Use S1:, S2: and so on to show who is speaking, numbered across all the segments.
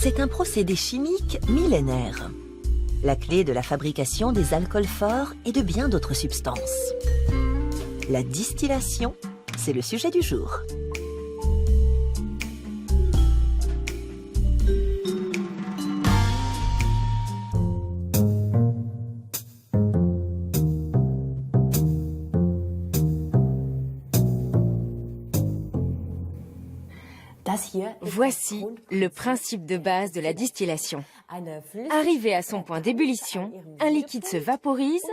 S1: C'est un procédé chimique millénaire. La clé de la fabrication des alcools forts et de bien d'autres substances. La distillation, c'est le sujet du jour.
S2: Voici le principe de base de la distillation. Arrivé à son point d'ébullition, un liquide se vaporise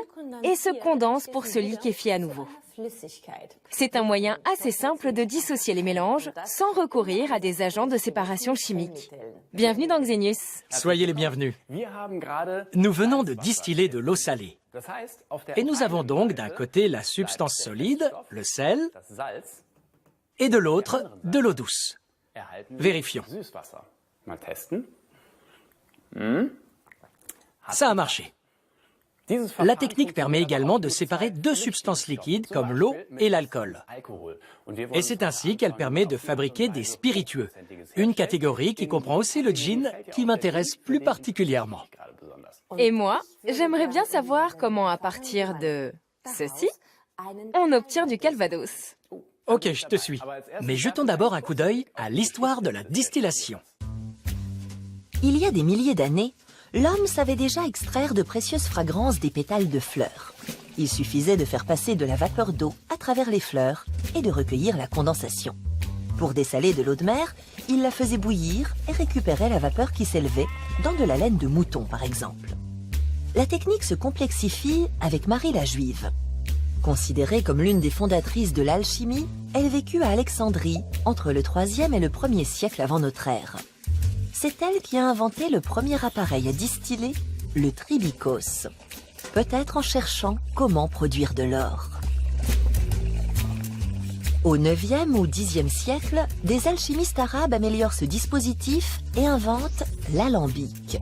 S2: et se condense pour se liquéfier à nouveau. C'est un moyen assez simple de dissocier les mélanges sans recourir à des agents de séparation chimique. Bienvenue dans Xenius.
S3: Soyez les bienvenus. Nous venons de distiller de l'eau salée. Et nous avons donc d'un côté la substance solide, le sel, et de l'autre, de l'eau douce. Vérifions. Ça a marché. La technique permet également de séparer deux substances liquides comme l'eau et l'alcool. Et c'est ainsi qu'elle permet de fabriquer des spiritueux, une catégorie qui comprend aussi le gin qui m'intéresse plus particulièrement.
S2: Et moi, j'aimerais bien savoir comment à partir de ceci, on obtient du calvados.
S3: Ok, je te suis. Mais jetons d'abord un coup d'œil à l'histoire de la distillation.
S1: Il y a des milliers d'années, l'homme savait déjà extraire de précieuses fragrances des pétales de fleurs. Il suffisait de faire passer de la vapeur d'eau à travers les fleurs et de recueillir la condensation. Pour dessaler de l'eau de mer, il la faisait bouillir et récupérait la vapeur qui s'élevait dans de la laine de mouton, par exemple. La technique se complexifie avec Marie la Juive. Considérée comme l'une des fondatrices de l'alchimie, elle vécut à Alexandrie entre le 3e et le 1er siècle avant notre ère. C'est elle qui a inventé le premier appareil à distiller, le tribikos, peut-être en cherchant comment produire de l'or. Au 9e ou 10e siècle, des alchimistes arabes améliorent ce dispositif et inventent l'alambic.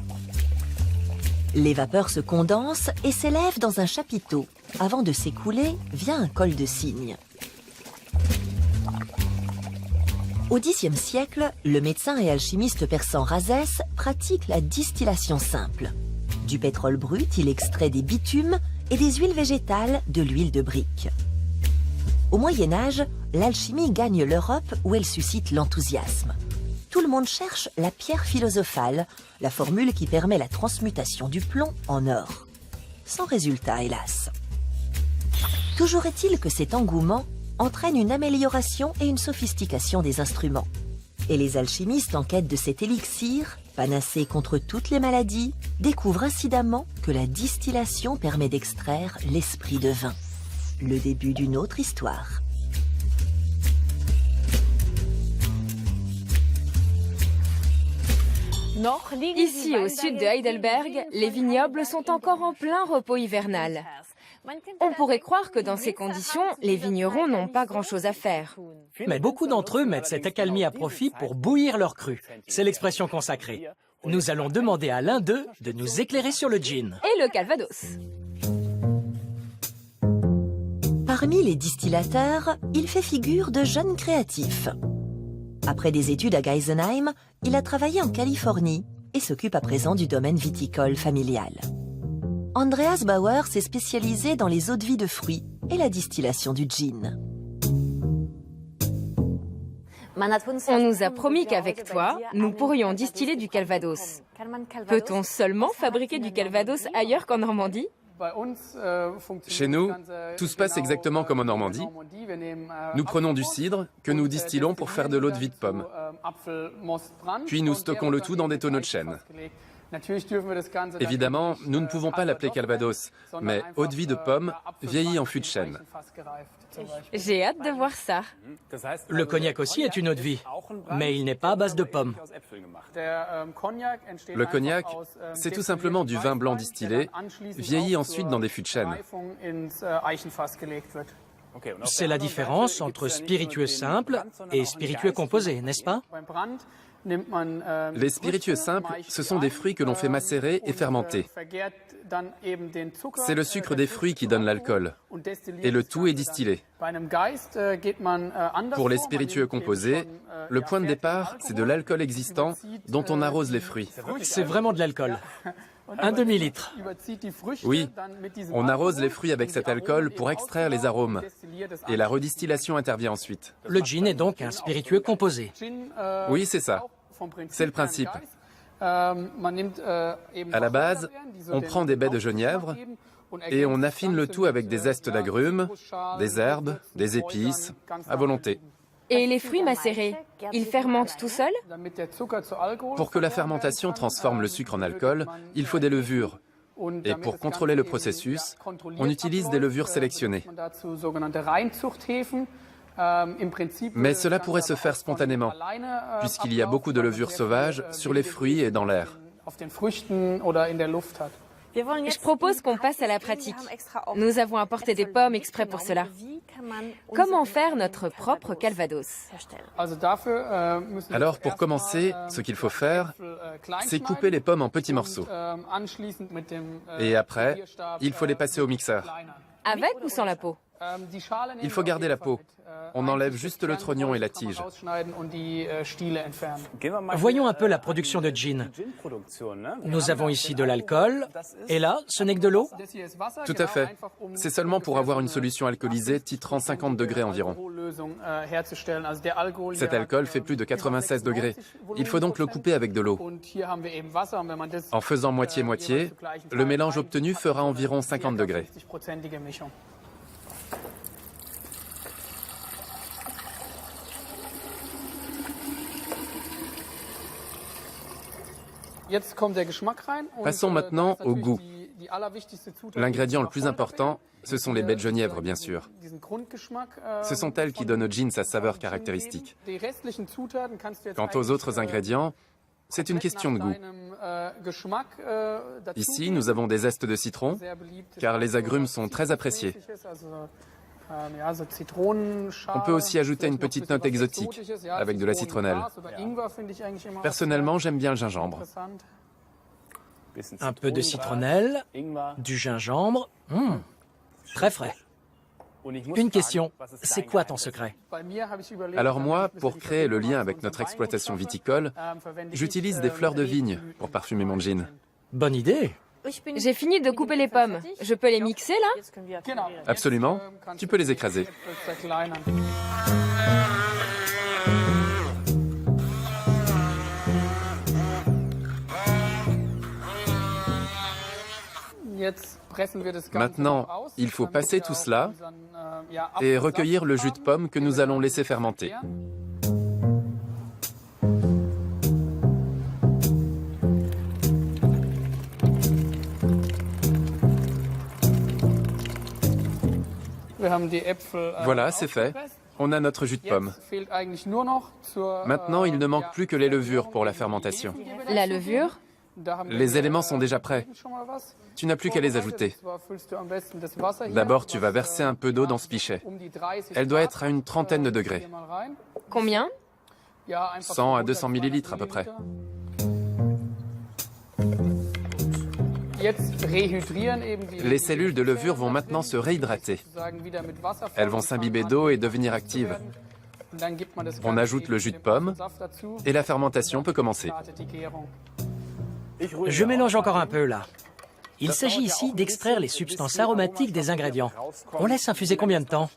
S1: Les vapeurs se condensent et s'élèvent dans un chapiteau, avant de s'écouler via un col de cygne. Au Xe siècle, le médecin et alchimiste persan Rhazès pratique la distillation simple. Du pétrole brut, il extrait des bitumes et des huiles végétales de l'huile de brique. Au Moyen-Âge, l'alchimie gagne l'Europe où elle suscite l'enthousiasme. Tout le monde cherche la pierre philosophale, la formule qui permet la transmutation du plomb en or. Sans résultat, hélas. Toujours est-il que cet engouement entraîne une amélioration et une sophistication des instruments. Et les alchimistes en quête de cet élixir, panacée contre toutes les maladies, découvrent incidemment que la distillation permet d'extraire l'esprit de vin. Le début d'une autre histoire.
S2: Ici, au sud de Heidelberg, les vignobles sont encore en plein repos hivernal. On pourrait croire que dans ces conditions, les vignerons n'ont pas grand-chose à faire.
S3: Mais beaucoup d'entre eux mettent cette accalmie à profit pour bouillir leur cru. C'est l'expression consacrée. Nous allons demander à l'un d'eux de nous éclairer sur le gin.
S2: Et le calvados.
S1: Parmi les distillateurs, il fait figure de jeune créatif. Après des études à Geisenheim, il a travaillé en Californie et s'occupe à présent du domaine viticole familial. Andreas Bauer s'est spécialisé dans les eaux-de-vie de fruits et la distillation du gin.
S2: On nous a promis qu'avec toi, nous pourrions distiller du calvados. Peut-on seulement fabriquer du calvados ailleurs qu'en Normandie ?
S4: Chez nous, tout se passe exactement comme en Normandie. Nous prenons du cidre que nous distillons pour faire de l'eau de vie de pomme. Puis nous stockons le tout dans des tonneaux de chêne. Évidemment, nous ne pouvons pas l'appeler calvados, mais eau de vie de pomme vieillie en fût de chêne.
S2: J'ai hâte de voir ça.
S3: Le cognac aussi est une eau de vie, mais il n'est pas à base de pommes.
S4: Le cognac, c'est tout simplement du vin blanc distillé, vieilli ensuite dans des fûts de chêne.
S3: C'est la différence entre spiritueux simple et spiritueux composé, n'est-ce pas?
S4: Les spiritueux simples, ce sont des fruits que l'on fait macérer et fermenter. C'est le sucre des fruits qui donne l'alcool, et le tout est distillé. Pour les spiritueux composés, le point de départ, c'est de l'alcool existant dont on arrose les fruits.
S3: C'est vraiment de l'alcool. Un demi-litre.
S4: Oui, on arrose les fruits avec cet alcool pour extraire les arômes, et la redistillation intervient ensuite.
S3: Le gin est donc un spiritueux composé.
S4: Oui, c'est ça. C'est le principe. À la base, on prend des baies de genièvre et on affine le tout avec des zestes d'agrumes, des herbes, des épices, à volonté.
S2: Et les fruits macérés, ils fermentent tout seuls?
S4: Pour que la fermentation transforme le sucre en alcool, il faut des levures. Et pour contrôler le processus, on utilise des levures sélectionnées. Mais cela pourrait se faire spontanément, puisqu'il y a beaucoup de levures sauvages sur les fruits et dans l'air.
S2: Je propose qu'on passe à la pratique. Nous avons apporté des pommes exprès pour cela. Comment faire notre propre calvados?
S4: Alors pour commencer, ce qu'il faut faire, c'est couper les pommes en petits morceaux. Et après, il faut les passer au mixeur.
S2: Avec ou sans la peau?
S4: Il faut garder la peau. On enlève juste le trognon et la tige.
S3: Voyons un peu la production de gin. Nous avons ici de l'alcool, et là, ce n'est que de l'eau?
S4: Tout à fait. C'est seulement pour avoir une solution alcoolisée titrant 50 degrés environ. Cet alcool fait plus de 96 degrés. Il faut donc le couper avec de l'eau. En faisant moitié-moitié, le mélange obtenu fera environ 50 degrés. Passons maintenant au goût. L'ingrédient le plus important, ce sont les baies de genièvre, bien sûr. Ce sont elles qui donnent au gin sa saveur caractéristique. Quant aux autres ingrédients, c'est une question de goût. Ici, nous avons des zestes de citron, car les agrumes sont très appréciés. On peut aussi ajouter une petite note exotique, avec de la citronnelle. Personnellement, j'aime bien le gingembre.
S3: Un peu de citronnelle, du gingembre, très frais. Une question, c'est quoi ton secret?
S4: Alors moi, pour créer le lien avec notre exploitation viticole, j'utilise des fleurs de vigne pour parfumer mon gin.
S3: Bonne idée.
S2: J'ai fini de couper les pommes. Je peux les mixer là?
S4: Absolument. Tu peux les écraser. Maintenant, il faut passer tout cela et recueillir le jus de pomme que nous allons laisser fermenter. Voilà, c'est fait. On a notre jus de pomme. Maintenant, il ne manque plus que les levures pour la fermentation.
S2: La levure?
S4: Les éléments sont déjà prêts. Tu n'as plus qu'à les ajouter. D'abord, tu vas verser un peu d'eau dans ce pichet. Elle doit être à une trentaine de degrés.
S2: Combien?
S4: 100 à 200 millilitres à peu près. Les cellules de levure vont maintenant se réhydrater. Elles vont s'imbiber d'eau et devenir actives. On ajoute le jus de pomme et la fermentation peut commencer.
S3: Je mélange encore un peu là. Il s'agit ici d'extraire les substances aromatiques des ingrédients. On laisse infuser combien de temps?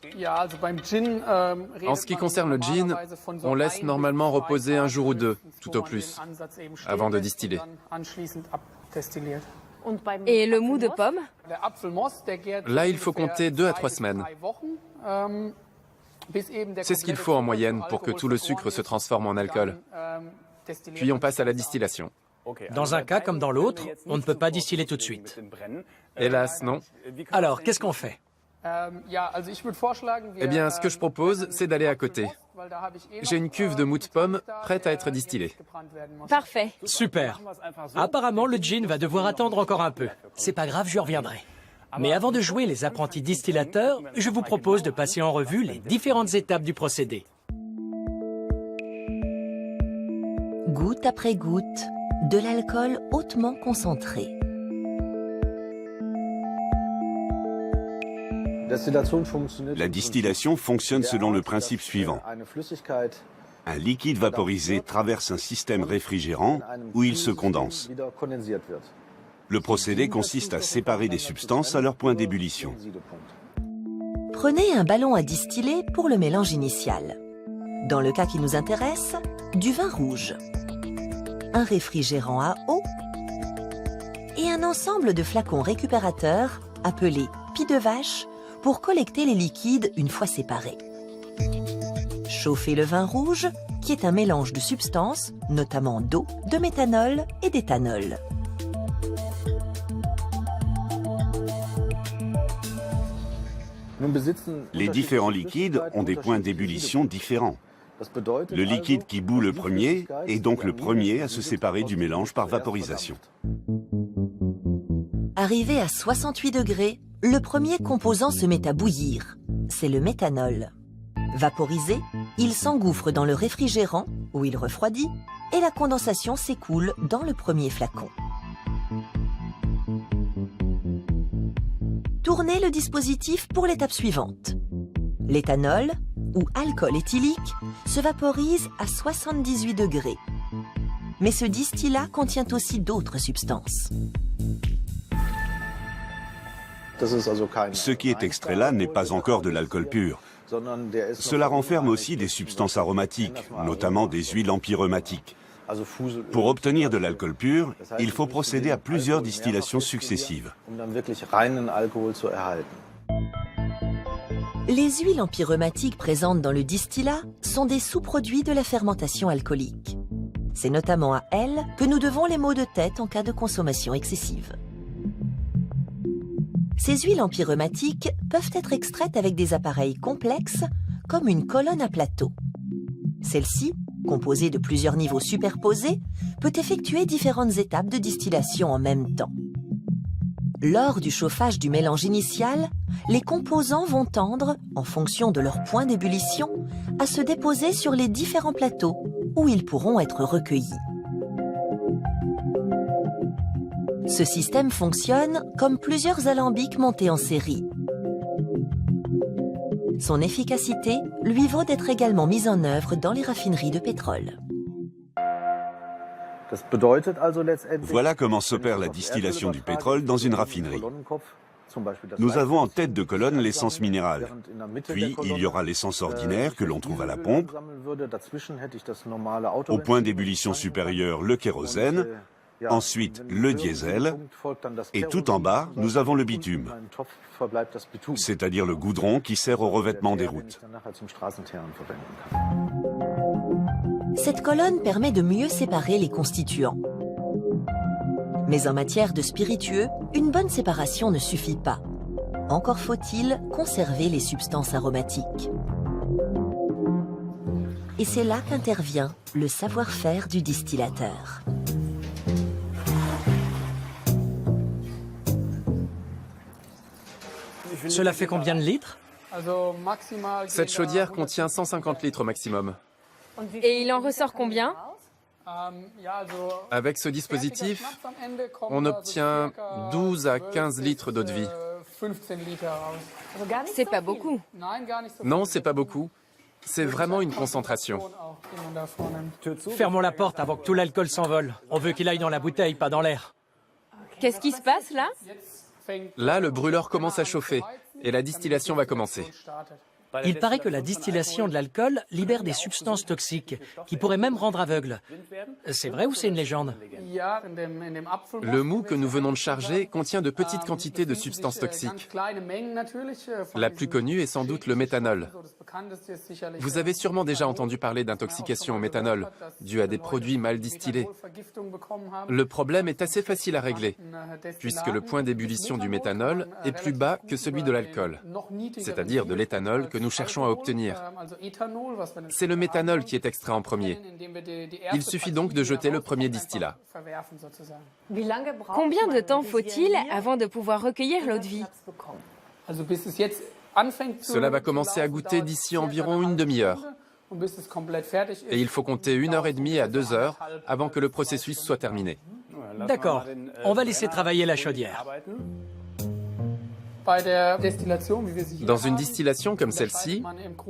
S4: En ce qui concerne le gin, on laisse normalement reposer un jour ou deux, tout au plus, avant de distiller.
S2: Et le mou de pomme?
S4: Là, il faut compter 2 à 3 semaines. C'est ce qu'il faut en moyenne pour que tout le sucre se transforme en alcool. Puis on passe à la distillation.
S3: Dans un cas comme dans l'autre, on ne peut pas distiller tout de suite.
S4: Hélas, non.
S3: Alors, qu'est-ce qu'on fait?
S4: Eh bien, ce que je propose, c'est d'aller à côté. J'ai une cuve de mou de pomme prête à être distillée.
S2: Parfait.
S3: Super. Apparemment, le gin va devoir attendre encore un peu. C'est pas grave, je reviendrai. Mais avant de jouer les apprentis distillateurs, je vous propose de passer en revue les différentes étapes du procédé.
S1: Goutte après goutte, de l'alcool hautement concentré.
S5: La distillation fonctionne selon le principe suivant. Un liquide vaporisé traverse un système réfrigérant où il se condense. Le procédé consiste à séparer des substances à leur point d'ébullition.
S1: Prenez un ballon à distiller pour le mélange initial. Dans le cas qui nous intéresse, du vin rouge, un réfrigérant à eau et un ensemble de flacons récupérateurs appelés pis de vache pour collecter les liquides une fois séparés. Chauffez le vin rouge, qui est un mélange de substances, notamment d'eau, de méthanol et d'éthanol.
S5: Les différents liquides ont des points d'ébullition différents. Le liquide qui bout le premier est donc le premier à se séparer du mélange par vaporisation.
S1: Arrivé à 68 degrés, le premier composant se met à bouillir. C'est le méthanol. Vaporisé, il s'engouffre dans le réfrigérant, où il refroidit, et la condensation s'écoule dans le premier flacon. Tournez le dispositif pour l'étape suivante. L'éthanol, ou alcool éthylique, se vaporise à 78 degrés. Mais ce distillat contient aussi d'autres substances.
S5: Ce qui est extrait là n'est pas encore de l'alcool pur. Cela renferme aussi des substances aromatiques, notamment des huiles empyreummatiques. Pour obtenir de l'alcool pur, il faut procéder à plusieurs distillations successives.
S1: Les huiles empyreumatiques présentes dans le distillat sont des sous-produits de la fermentation alcoolique. C'est notamment à elles que nous devons les maux de tête en cas de consommation excessive. Ces huiles empyreumatiques peuvent être extraites avec des appareils complexes comme une colonne à plateau. Celle-ci, composée de plusieurs niveaux superposés, peut effectuer différentes étapes de distillation en même temps. Lors du chauffage du mélange initial, les composants vont tendre, en fonction de leur point d'ébullition, à se déposer sur les différents plateaux où ils pourront être recueillis. Ce système fonctionne comme plusieurs alambics montés en série. Son efficacité lui vaut d'être également mise en œuvre dans les raffineries de pétrole.
S5: Voilà comment s'opère la distillation du pétrole dans une raffinerie. Nous avons en tête de colonne l'essence minérale. Puis, il y aura l'essence ordinaire que l'on trouve à la pompe. Au point d'ébullition supérieur, le kérosène. Ensuite, le diesel. Et tout en bas, nous avons le bitume, c'est-à-dire le goudron qui sert au revêtement des routes.
S1: Cette colonne permet de mieux séparer les constituants. Mais en matière de spiritueux, une bonne séparation ne suffit pas. Encore faut-il conserver les substances aromatiques. Et c'est là qu'intervient le savoir-faire du distillateur.
S3: Cela fait combien de litres?
S4: Cette chaudière contient 150 litres au maximum.
S2: Et il en ressort combien?
S4: Avec ce dispositif, on obtient 12 à 15 litres d'eau de vie.
S2: C'est pas beaucoup.
S4: Non, c'est pas beaucoup. C'est vraiment une concentration.
S3: Fermons la porte avant que tout l'alcool s'envole. On veut qu'il aille dans la bouteille, pas dans l'air.
S2: Qu'est-ce qui se passe là?
S4: Là, le brûleur commence à chauffer et la distillation va commencer.
S3: Il paraît que la distillation de l'alcool libère des substances toxiques qui pourraient même rendre aveugle. C'est vrai ou c'est une légende?
S4: Le mou que nous venons de charger contient de petites quantités de substances toxiques. La plus connue est sans doute le méthanol. Vous avez sûrement déjà entendu parler d'intoxication au méthanol, due à des produits mal distillés. Le problème est assez facile à régler, puisque le point d'ébullition du méthanol est plus bas que celui de l'alcool, c'est-à-dire de l'éthanol que nous cherchons à obtenir. C'est le méthanol qui est extrait en premier. Il suffit donc de jeter le premier distillat.
S2: Combien de temps faut-il avant de pouvoir recueillir l'eau de vie?
S4: Cela va commencer à goûter d'ici environ une demi-heure. Et il faut compter 1h30 à 2 heures avant que le processus soit terminé.
S3: D'accord, on va laisser travailler la chaudière.
S4: Dans une distillation comme celle-ci,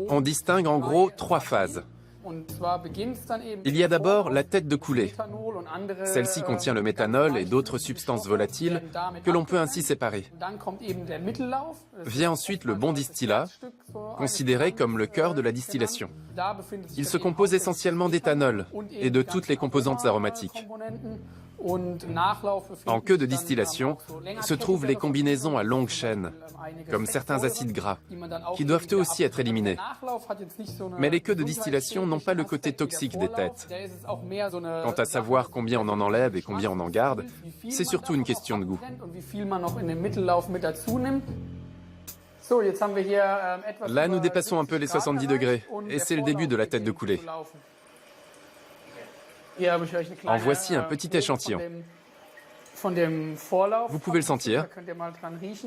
S4: on distingue en gros 3 phases. Il y a d'abord la tête de coulée. Celle-ci contient le méthanol et d'autres substances volatiles que l'on peut ainsi séparer. Vient ensuite le bon distillat, considéré comme le cœur de la distillation. Il se compose essentiellement d'éthanol et de toutes les composantes aromatiques. En queue de distillation se trouvent les combinaisons à longue chaîne, comme certains acides gras, qui doivent eux aussi être éliminés. Mais les queues de distillation n'ont pas le côté toxique des têtes. Quant à savoir combien on en enlève et combien on en garde, c'est surtout une question de goût. Là, nous dépassons un peu les 70 degrés, et c'est le début de la tête de coulée. En voici un petit échantillon. Vous pouvez le sentir.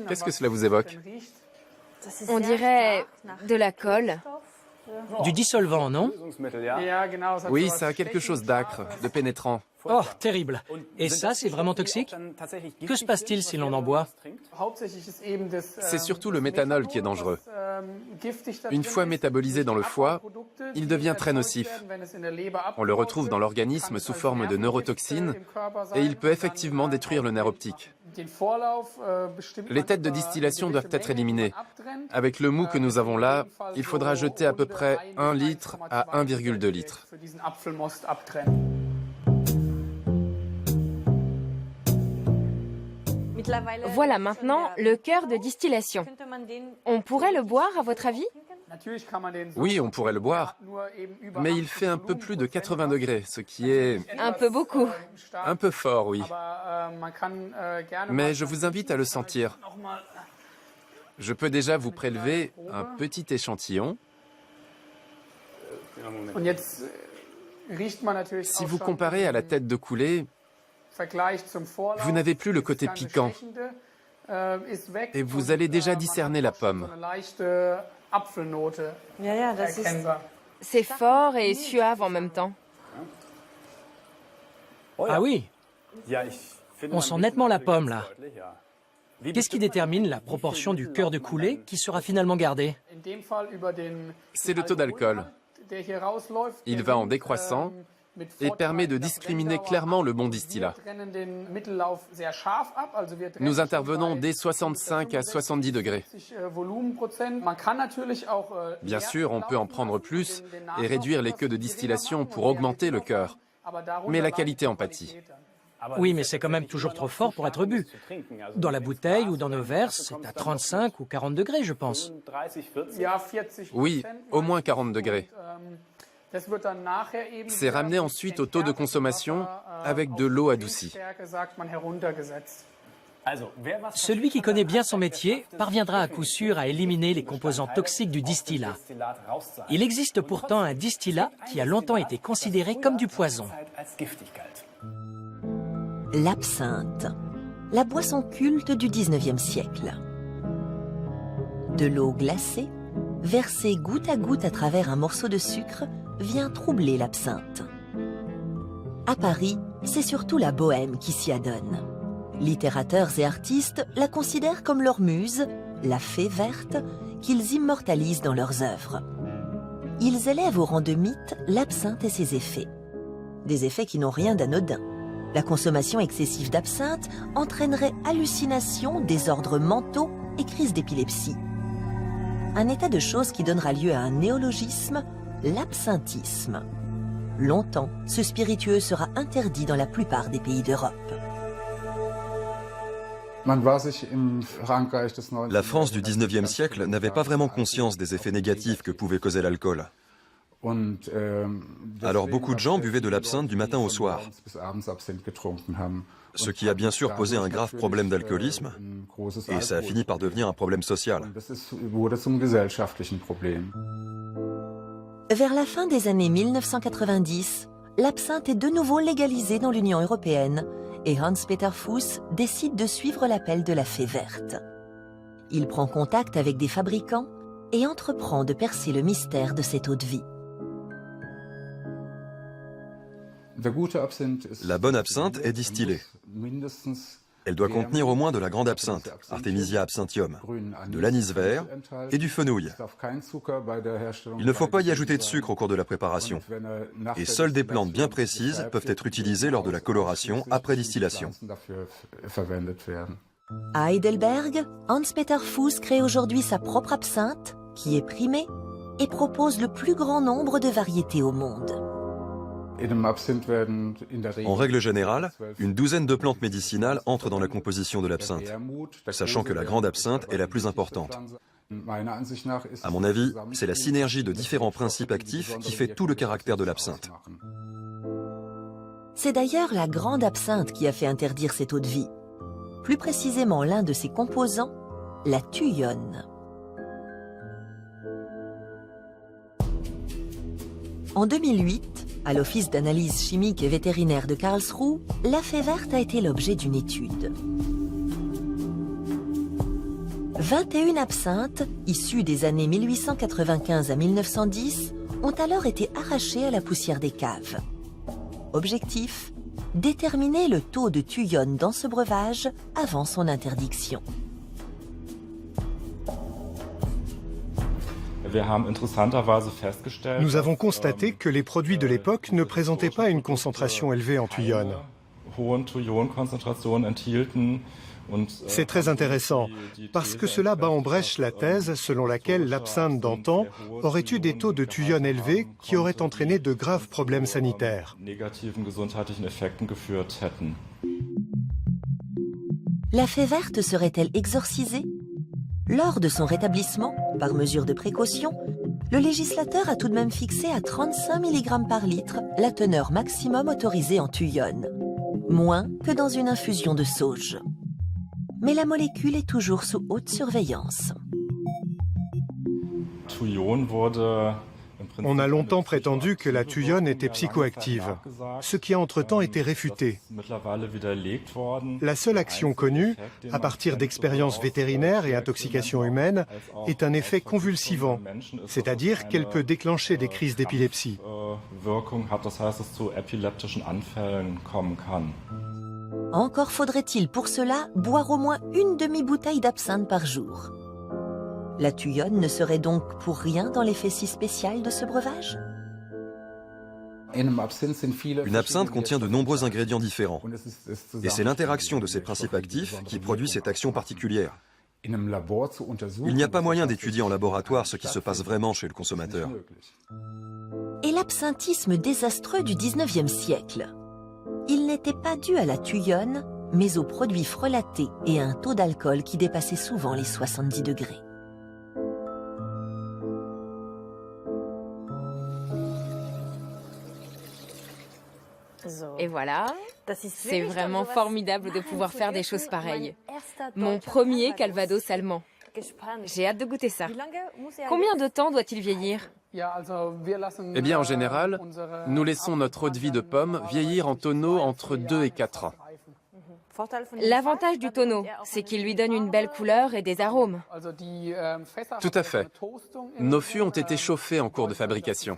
S4: Qu'est-ce que cela vous évoque?
S2: On dirait de la colle.
S3: Du dissolvant, non?
S4: Oui, ça a quelque chose d'âcre, de pénétrant.
S3: Oh, terrible. Et ça, c'est vraiment toxique? Que se passe-t-il si l'on en boit?
S4: C'est surtout le méthanol qui est dangereux. Une fois métabolisé dans le foie, il devient très nocif. On le retrouve dans l'organisme sous forme de neurotoxines et il peut effectivement détruire le nerf optique. Les têtes de distillation doivent être éliminées. Avec le mou que nous avons là, il faudra jeter à peu près 1 litre à 1,2 litre.
S2: Voilà maintenant le cœur de distillation. On pourrait le boire, à votre avis?
S4: Oui, on pourrait le boire, mais il fait un peu plus de 80 degrés, ce qui est...
S2: Un peu beaucoup.
S4: Un peu fort, oui. Mais je vous invite à le sentir. Je peux déjà vous prélever un petit échantillon. Si vous comparez à la tête de coulée, vous n'avez plus le côté piquant et vous allez déjà discerner la pomme.
S2: C'est fort et suave en même temps.
S3: Ah oui, on sent nettement la pomme là. Qu'est-ce qui détermine la proportion du cœur de coulée qui sera finalement gardé?
S4: C'est le taux d'alcool. Il va en décroissant et permet de discriminer clairement le bon distillat. Nous intervenons dès 65 à 70 degrés. Bien sûr, on peut en prendre plus et réduire les queues de distillation pour augmenter le cœur, mais la qualité en pâtit.
S3: Oui, mais c'est quand même toujours trop fort pour être bu. Dans la bouteille ou dans nos verres, c'est à 35 ou 40 degrés, je pense.
S4: Oui, au moins 40 degrés. C'est ramené ensuite au taux de consommation avec de l'eau adoucie.
S3: Celui qui connaît bien son métier parviendra à coup sûr à éliminer les composants toxiques du distillat. Il existe pourtant un distillat qui a longtemps été considéré comme du poison.
S1: L'absinthe, la boisson culte du 19e siècle. De l'eau glacée, versée goutte à goutte à travers un morceau de sucre, vient troubler l'absinthe. À Paris, c'est surtout la bohème qui s'y adonne. Littérateurs et artistes la considèrent comme leur muse, la fée verte, qu'ils immortalisent dans leurs œuvres. Ils élèvent au rang de mythe l'absinthe et ses effets. Des effets qui n'ont rien d'anodin. La consommation excessive d'absinthe entraînerait hallucinations, désordres mentaux et crises d'épilepsie. Un état de choses qui donnera lieu à un néologisme, l'absinthisme. Longtemps, ce spiritueux sera interdit dans la plupart des pays d'Europe.
S6: La France du 19e siècle n'avait pas vraiment conscience des effets négatifs que pouvait causer l'alcool. Alors beaucoup de gens buvaient de l'absinthe du matin au soir, ce qui a bien sûr posé un grave problème d'alcoolisme, et ça a fini par devenir un problème social.
S1: Vers la fin des années 1990, l'absinthe est de nouveau légalisée dans l'Union européenne et Hans-Peter Fuss décide de suivre l'appel de la Fée verte. Il prend contact avec des fabricants et entreprend de percer le mystère de cette eau-de-vie.
S6: La bonne absinthe est distillée. Elle doit contenir au moins de la grande absinthe, Artemisia absinthium, de l'anis vert et du fenouil. Il ne faut pas y ajouter de sucre au cours de la préparation. Et seules des plantes bien précises peuvent être utilisées lors de la coloration après distillation.
S1: À Heidelberg, Hans-Peter Fuss crée aujourd'hui sa propre absinthe, qui est primée, et propose le plus grand nombre de variétés au monde.
S6: En règle générale, une douzaine de plantes médicinales entrent dans la composition de l'absinthe, sachant que la grande absinthe est la plus importante. À mon avis, c'est la synergie de différents principes actifs qui fait tout le caractère de l'absinthe.
S1: C'est d'ailleurs la grande absinthe qui a fait interdire cette eau-de-vie. Plus précisément l'un de ses composants, la thuyone. En 2008, à l'Office d'analyse chimique et vétérinaire de Karlsruhe, la fée verte a été l'objet d'une étude. 21 absinthes, issues des années 1895 à 1910, ont alors été arrachées à la poussière des caves. Objectif : déterminer le taux de thuyone dans ce breuvage avant son interdiction.
S7: Nous avons constaté que les produits de l'époque ne présentaient pas une concentration élevée en thuyone. C'est très intéressant, parce que cela bat en brèche la thèse selon laquelle l'absinthe d'antan aurait eu des taux de thuyone élevés qui auraient entraîné de graves problèmes sanitaires.
S1: La fée verte serait-elle exorcisée ? Lors de son rétablissement, par mesure de précaution, le législateur a tout de même fixé à 35 mg par litre la teneur maximum autorisée en thuyone, moins que dans une infusion de sauge. Mais la molécule est toujours sous haute surveillance.
S7: On a longtemps prétendu que la thuyone était psychoactive, ce qui a entre-temps été réfuté. La seule action connue, à partir d'expériences vétérinaires et intoxications humaines, est un effet convulsivant, c'est-à-dire qu'elle peut déclencher des crises d'épilepsie.
S1: Encore faudrait-il pour cela boire au moins une demi-bouteille d'absinthe par jour. La thuyone ne serait donc pour rien dans l'effet si spécial de ce breuvage ?
S6: Une absinthe contient de nombreux ingrédients différents. Et c'est l'interaction de ces principes actifs qui produit cette action particulière. Il n'y a pas moyen d'étudier en laboratoire ce qui se passe vraiment chez le consommateur.
S1: Et l'absinthisme désastreux du 19e siècle ? Il n'était pas dû à la thuyone, mais aux produits frelatés et à un taux d'alcool qui dépassait souvent les 70 degrés.
S2: Et voilà, c'est vraiment formidable de pouvoir faire des choses pareilles. Mon premier calvados allemand. J'ai hâte de goûter ça. Combien de temps doit-il vieillir ?
S4: Eh bien, en général, nous laissons notre eau-de-vie de pomme vieillir en tonneau entre 2 et 4 ans.
S2: L'avantage du tonneau, c'est qu'il lui donne une belle couleur et des arômes.
S4: Tout à fait. Nos fûts ont été chauffés en cours de fabrication.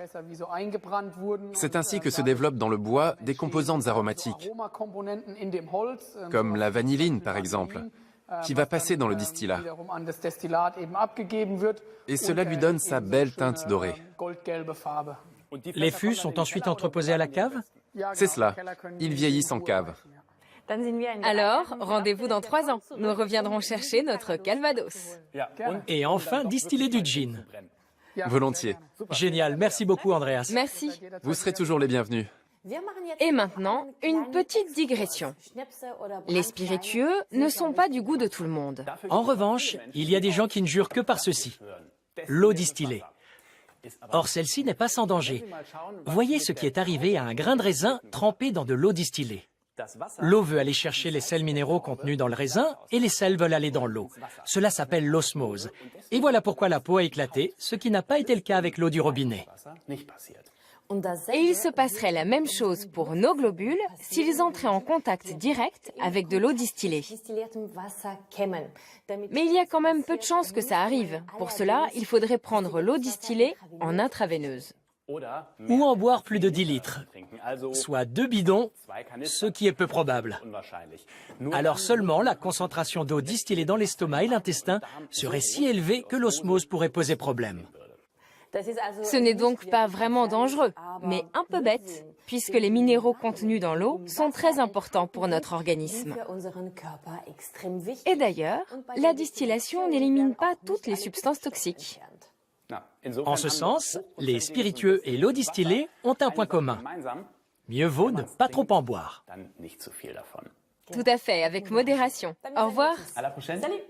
S4: C'est ainsi que se développent dans le bois des composantes aromatiques, comme la vanilline par exemple, qui va passer dans le distillat. Et cela lui donne sa belle teinte dorée.
S3: Les fûts sont ensuite entreposés à la cave ?
S4: C'est cela. Ils vieillissent en cave.
S2: Alors, rendez-vous dans 3 ans. Nous reviendrons chercher notre calvados.
S3: Et enfin, distiller du gin.
S4: Volontiers.
S3: Génial, merci beaucoup Andreas.
S2: Merci.
S4: Vous serez toujours les bienvenus.
S2: Et maintenant, une petite digression. Les spiritueux ne sont pas du goût de tout le monde.
S3: En revanche, il y a des gens qui ne jurent que par ceci. L'eau distillée. Or, celle-ci n'est pas sans danger. Voyez ce qui est arrivé à un grain de raisin trempé dans de l'eau distillée. L'eau veut aller chercher les sels minéraux contenus dans le raisin et les sels veulent aller dans l'eau. Cela s'appelle l'osmose. Et voilà pourquoi la peau a éclaté, ce qui n'a pas été le cas avec l'eau du robinet.
S2: Et il se passerait la même chose pour nos globules s'ils entraient en contact direct avec de l'eau distillée. Mais il y a quand même peu de chances que ça arrive. Pour cela, il faudrait prendre l'eau distillée en intraveineuse.
S3: Ou en boire plus de 10 litres, soit 2 bidons, ce qui est peu probable. Alors seulement la concentration d'eau distillée dans l'estomac et l'intestin serait si élevée que l'osmose pourrait poser problème.
S2: Ce n'est donc pas vraiment dangereux, mais un peu bête, puisque les minéraux contenus dans l'eau sont très importants pour notre organisme. Et d'ailleurs, la distillation n'élimine pas toutes les substances toxiques.
S3: En ce sens, les spiritueux et l'eau distillée ont un point commun. Mieux vaut ne pas trop en boire.
S2: Tout à fait, avec modération. Au revoir.
S4: À la prochaine.
S2: Salut.